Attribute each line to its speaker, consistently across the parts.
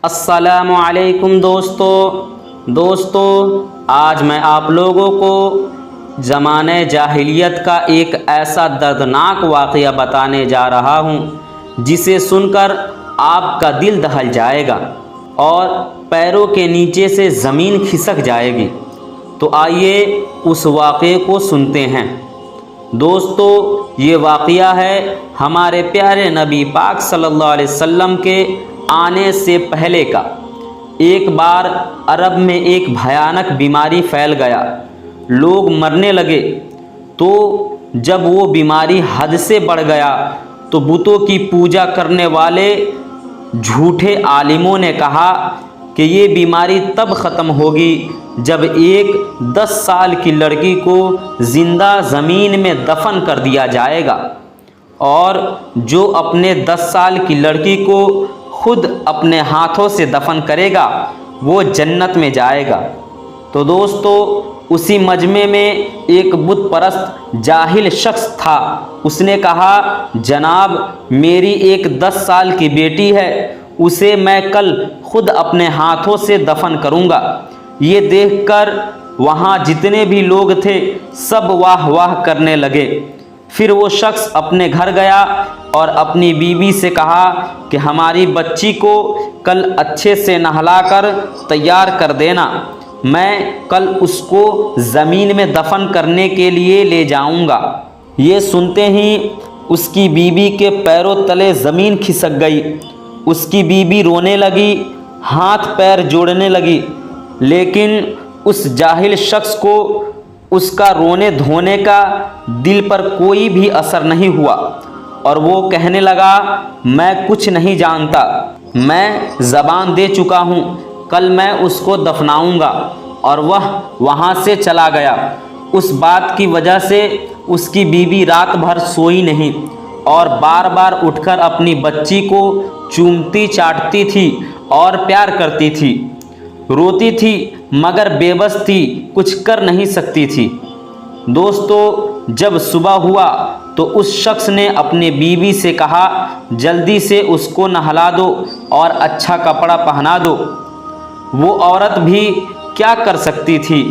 Speaker 1: अस्सलामु अलैकुम दोस्तों, आज मैं आप लोगों को ज़माने जाहिलियत का एक ऐसा दर्दनाक वाक़या बताने जा रहा हूँ जिसे सुनकर आपका दिल दहल जाएगा और पैरों के नीचे से ज़मीन खिसक जाएगी। तो आइए उस वाक़े को सुनते हैं। दोस्तों, ये वाक़या है हमारे प्यारे नबी पाक सल्लल्लाहु अलैहि वसल्लम के आने से पहले का। एक बार अरब में एक भयानक बीमारी फैल गया, लोग मरने लगे। तो जब वो बीमारी हद से बढ़ गया तो बुतों की पूजा करने वाले झूठे आलिमों ने कहा कि ये बीमारी तब ख़त्म होगी जब एक 10 साल की लड़की को ज़िंदा ज़मीन में दफन कर दिया जाएगा, और जो अपने 10 साल की लड़की को खुद अपने हाथों से दफन करेगा वो जन्नत में जाएगा। तो दोस्तों, उसी मजमे में एक बुत परस्त जाहिल शख्स था। उसने कहा, जनाब, मेरी एक 10 साल की बेटी है, उसे मैं कल खुद अपने हाथों से दफन करूँगा। ये देखकर वहाँ जितने भी लोग थे सब वाह वाह करने लगे। फिर वो शख्स अपने घर गया और अपनी बीवी से कहा कि हमारी बच्ची को कल अच्छे से नहलाकर तैयार कर देना, मैं कल उसको ज़मीन में दफन करने के लिए ले जाऊंगा। ये सुनते ही उसकी बीवी के पैरों तले ज़मीन खिसक गई। उसकी बीवी रोने लगी, हाथ पैर जोड़ने लगी, लेकिन उस जाहिल शख्स को उसका रोने धोने का दिल पर कोई भी असर नहीं हुआ और वो कहने लगा, मैं कुछ नहीं जानता, मैं ज़बान दे चुका हूँ, कल मैं उसको दफनाऊंगा। और वह वहाँ से चला गया। उस बात की वजह से उसकी बीवी रात भर सोई नहीं और बार बार उठकर अपनी बच्ची को चूमती चाटती थी और प्यार करती थी। रोती थी मगर बेबस थी, कुछ कर नहीं सकती थी। दोस्तों, जब सुबह हुआ तो उस शख्स ने अपने बीवी से कहा, जल्दी से उसको नहला दो और अच्छा कपड़ा पहना दो। वो औरत भी क्या कर सकती थी,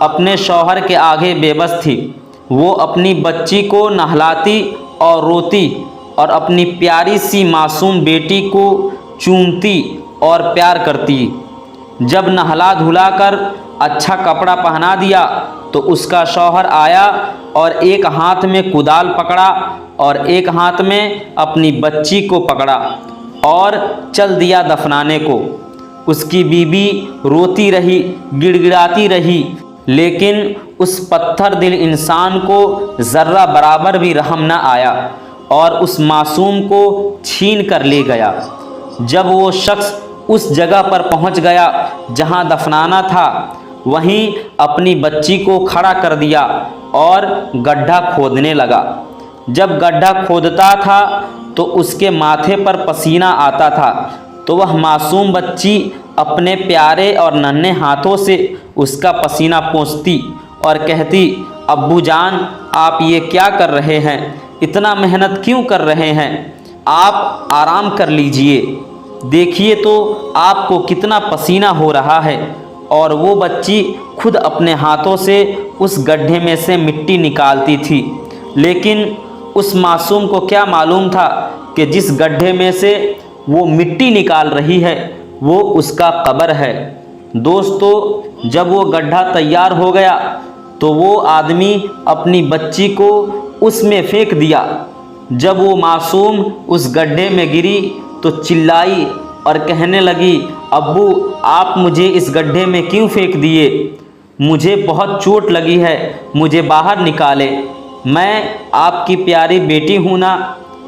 Speaker 1: अपने शौहर के आगे बेबस थी। वो अपनी बच्ची को नहलाती और रोती और अपनी प्यारी सी मासूम बेटी को चूमती और प्यार करती। जब नहला धुलाकर अच्छा कपड़ा पहना दिया तो उसका शौहर आया और एक हाथ में कुदाल पकड़ा और एक हाथ में अपनी बच्ची को पकड़ा और चल दिया दफनाने को। उसकी बीवी रोती रही, गिड़गिड़ाती रही, लेकिन उस पत्थर दिल इंसान को ज़र्रा बराबर भी रहम न आया और उस मासूम को छीन कर ले गया। जब वो शख्स उस जगह पर पहुंच गया जहां दफनाना था, वहीं अपनी बच्ची को खड़ा कर दिया और गड्ढा खोदने लगा। जब गड्ढा खोदता था तो उसके माथे पर पसीना आता था, तो वह मासूम बच्ची अपने प्यारे और नन्हे हाथों से उसका पसीना पोंछती और कहती, अब्बू जान, आप ये क्या कर रहे हैं, इतना मेहनत क्यों कर रहे हैं, आप आराम कर लीजिए, देखिए तो आपको कितना पसीना हो रहा है। और वो बच्ची खुद अपने हाथों से उस गड्ढे में से मिट्टी निकालती थी, लेकिन उस मासूम को क्या मालूम था कि जिस गड्ढे में से वो मिट्टी निकाल रही है वो उसका कब्र है। दोस्तों, जब वो गड्ढा तैयार हो गया तो वो आदमी अपनी बच्ची को उसमें फेंक दिया। जब वो मासूम उस गड्ढे में गिरी तो चिल्लाई और कहने लगी, अब्बू, आप मुझे इस गड्ढे में क्यों फेंक दिए, मुझे बहुत चोट लगी है, मुझे बाहर निकाले, मैं आपकी प्यारी बेटी हूँ ना,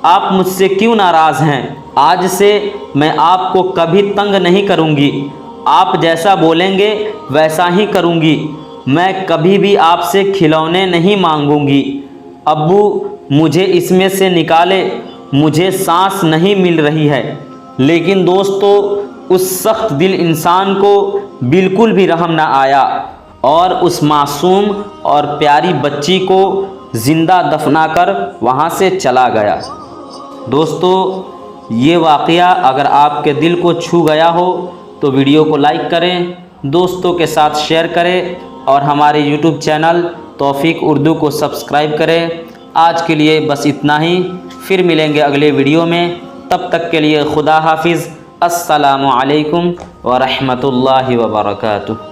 Speaker 1: आप मुझसे क्यों नाराज़ हैं, आज से मैं आपको कभी तंग नहीं करूँगी, आप जैसा बोलेंगे वैसा ही करूँगी, मैं कभी भी आपसे खिलौने नहीं मांगूंगी, अब्बू मुझे इसमें से निकाले, मुझे सांस नहीं मिल रही है। लेकिन दोस्तों, उस सख्त दिल इंसान को बिल्कुल भी रहम ना आया और उस मासूम और प्यारी बच्ची को ज़िंदा दफनाकर वहाँ से चला गया। दोस्तों, ये वाक़या अगर आपके दिल को छू गया हो तो वीडियो को लाइक करें, दोस्तों के साथ शेयर करें और हमारे यूट्यूब चैनल तौफीक उर्दू को सब्सक्राइब करें। आज के लिए बस इतना ही, फिर मिलेंगे अगले वीडियो में। तब तक के लिए खुदा हाफिज़। अस्सलामु अलैकुम व रहमतुल्लाहि व बरकातुहू।